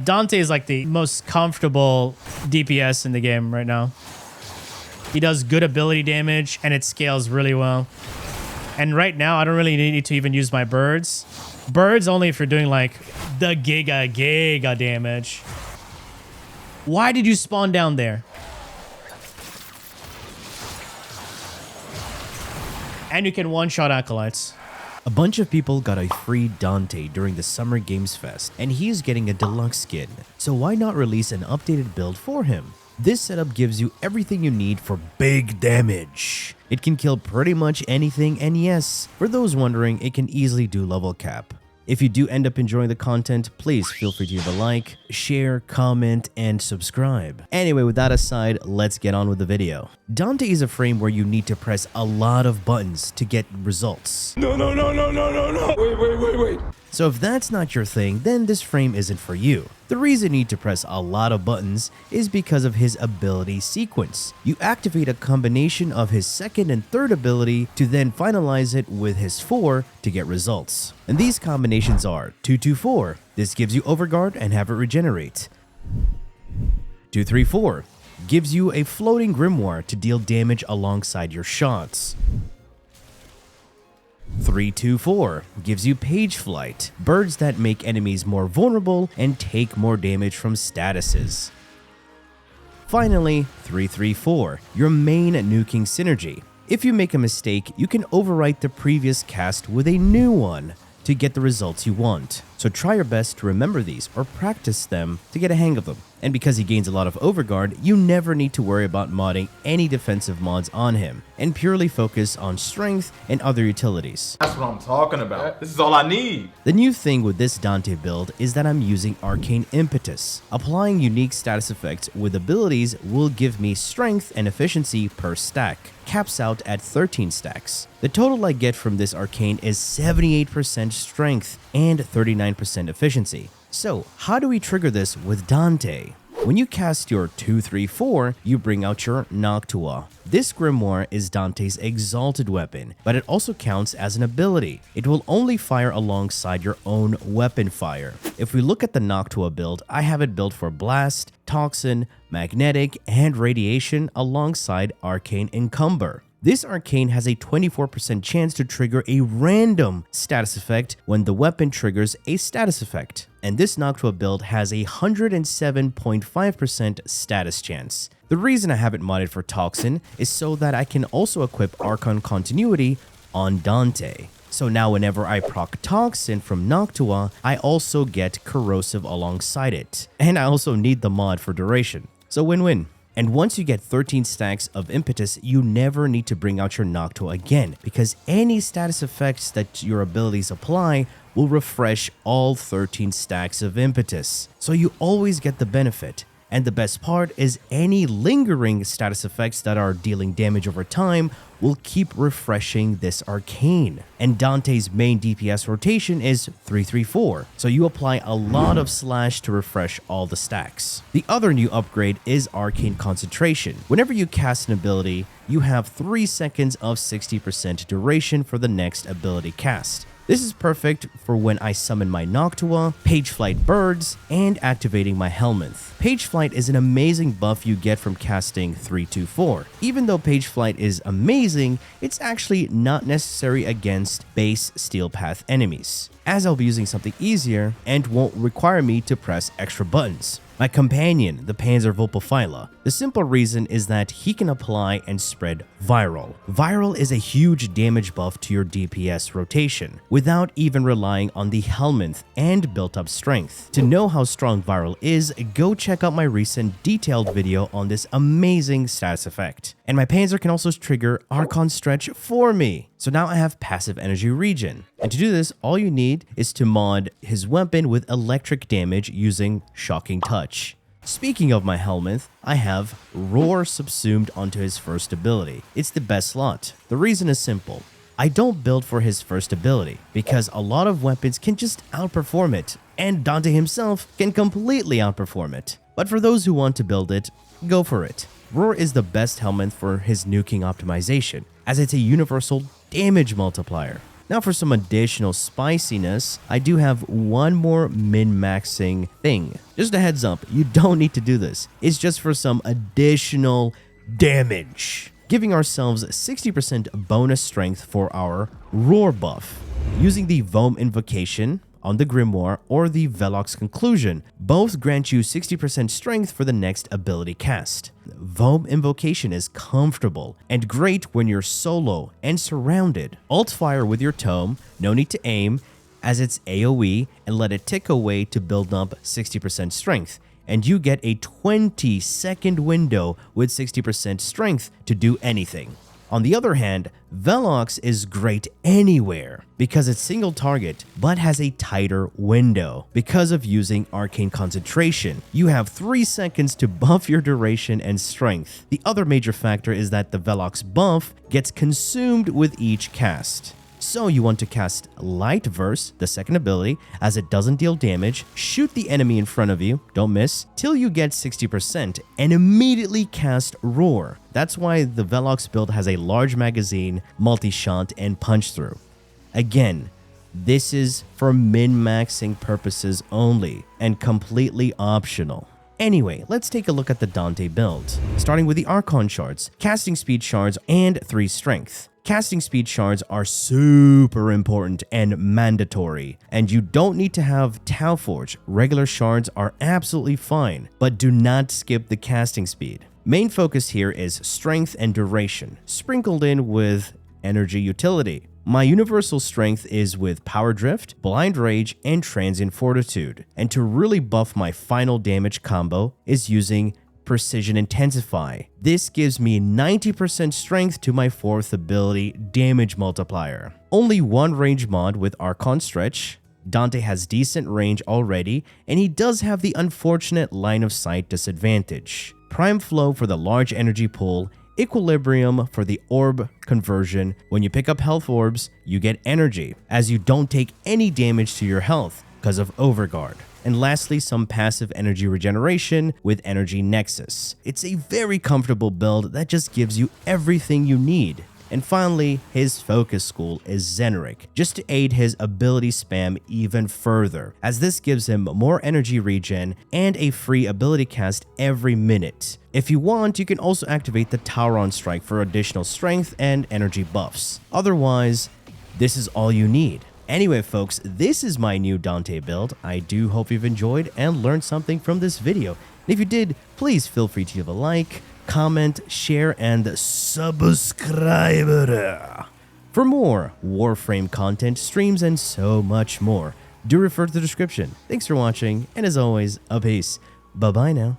Dante is like the most comfortable DPS in the game right now. He does good ability damage and it scales really well. And right now, I don't really need to even use my birds. Birds only if you're doing like the giga damage. Why did you spawn down there? And you can one-shot acolytes. A bunch of people got a free Dante during the Summer Games Fest, and he is getting a deluxe skin. So why not release an updated build for him? This setup gives you everything you need for big damage. It can kill pretty much anything, and yes, for those wondering, it can easily do level cap. If you do end up enjoying the content, please feel free to leave a like, share, comment, and subscribe. Anyway, with that aside, let's get on with the video. Dante is a frame where you need to press a lot of buttons to get results. No. Wait. So if that's not your thing, then this frame isn't for you. The reason you need to press a lot of buttons is because of his ability sequence. You activate a combination of his second and third ability to then finalize it with his 4 to get results. And these combinations are 2-2-4. This gives you overguard and have it regenerate. 2-3-4 gives you a floating grimoire to deal damage alongside your shots. 3-2-4 gives you page flight, birds that make enemies more vulnerable and take more damage from statuses. Finally, 3-3-4, your main nuking synergy. If you make a mistake, you can overwrite the previous cast with a new one to get the results you want. So try your best to remember these or practice them to get a hang of them. And because he gains a lot of overguard, you never need to worry about modding any defensive mods on him and purely focus on strength and other utilities. That's what I'm talking about. This is all I need. The new thing with this Dante build is that I'm using Arcane Impetus. Applying unique status effects with abilities will give me strength and efficiency per stack. Caps out at 13 stacks. The total I get from this Arcane is 78% strength and 39% efficiency. So, how do we trigger this with Dante? When you cast your 2-3-4, you bring out your Noctua. This grimoire is Dante's exalted weapon, but it also counts as an ability. It will only fire alongside your own weapon fire. If we look at the Noctua build, I have it built for Blast, Toxin, Magnetic, and Radiation alongside Arcane Encumber. This Arcane has a 24% chance to trigger a random status effect when the weapon triggers a status effect. And this Noctua build has a 107.5% status chance. The reason I have it modded for Toxin is so that I can also equip Archon Continuity on Dante. So now whenever I proc Toxin from Noctua, I also get Corrosive alongside it. And I also need the mod for duration. So win-win. And once you get 13 stacks of Impetus, you never need to bring out your Noctua again, because any status effects that your abilities apply will refresh all 13 stacks of Impetus. So you always get the benefit. And the best part is any lingering status effects that are dealing damage over time will keep refreshing this Arcane. And Dante's main DPS rotation is 3-3-4, so you apply a lot of slash to refresh all the stacks. The other new upgrade is Arcane Concentration. Whenever you cast an ability, you have 3 seconds of 60% duration for the next ability cast. This is perfect for when I summon my Noctua, Page Flight birds, and activating my Helminth. Page Flight is an amazing buff you get from casting 3-2-4. Even though Page Flight is amazing, it's actually not necessary against base Steel Path enemies, as I'll be using something easier and won't require me to press extra buttons. My companion, the Panzervulpophyla. The simple reason is that he can apply and spread Viral. Viral is a huge damage buff to your DPS rotation, without even relying on the Helminth and built-up strength. To know how strong Viral is, go check out my recent detailed video on this amazing status effect. And my Panzer can also trigger Archon Stretch for me. So now I have passive energy regen. And to do this, all you need is to mod his weapon with electric damage using Shocking Touch. Speaking of my Helminth, I have Roar subsumed onto his first ability. It's the best slot. The reason is simple. I don't build for his first ability, because a lot of weapons can just outperform it, and Dante himself can completely outperform it. But for those who want to build it, go for it. Roar is the best Helminth for his nuking optimization, as it's a universal damage multiplier. Now for some additional spiciness, I do have one more min-maxing thing. Just a heads up, you don't need to do this. It's just for some additional damage, giving ourselves 60% bonus strength for our roar buff. Using the Vohm invocation on the Grimoire or the Velox conclusion, both grant you 60% strength for the next ability cast. Vohm invocation is comfortable and great when you're solo and surrounded. Alt fire with your tome, no need to aim, as it's AoE, and let it tick away to build up 60% strength. And you get a 20-second window with 60% strength to do anything. On the other hand, Velox is great anywhere because it's single target but has a tighter window. Because of using Arcane Concentration, you have 3 seconds to buff your duration and strength. The other major factor is that the Velox buff gets consumed with each cast. So you want to cast Light Verse, the second ability, as it doesn't deal damage, shoot the enemy in front of you, don't miss, till you get 60% and immediately cast Roar. That's why the Velox build has a large magazine, multi-shot, and punch-through. Again, this is for min-maxing purposes only and completely optional. Anyway, let's take a look at the Dante build. Starting with the Archon shards, casting speed shards, and 3 strength. Casting speed shards are super important and mandatory, and you don't need to have Tau Forge. Regular shards are absolutely fine, but do not skip the casting speed. Main focus here is strength and duration, sprinkled in with energy utility. My universal strength is with Power Drift, Blind Rage, and Transient Fortitude, and to really buff my final damage combo is using Precision Intensify. This gives me 90% strength to my 4th ability, Damage Multiplier. Only one range mod with Archon Stretch. Dante has decent range already, and he does have the unfortunate line of sight disadvantage. Prime Flow for the large energy pool, Equilibrium for the orb conversion. When you pick up health orbs, you get energy, as you don't take any damage to your health because of Overguard. And lastly, some passive energy regeneration with Energy Nexus. It's a very comfortable build that just gives you everything you need. And finally, his focus school is Zenric, just to aid his ability spam even further, as this gives him more energy regen and a free ability cast every minute. If you want, you can also activate the Tauron Strike for additional strength and energy buffs. Otherwise, this is all you need. Anyway, folks, this is my new Dante build. I do hope you've enjoyed and learned something from this video. And if you did, please feel free to leave a like, comment, share, and subscribe for more Warframe content, streams, and so much more. Do refer to the description. Thanks for watching, and as always, a peace. Bye-bye now.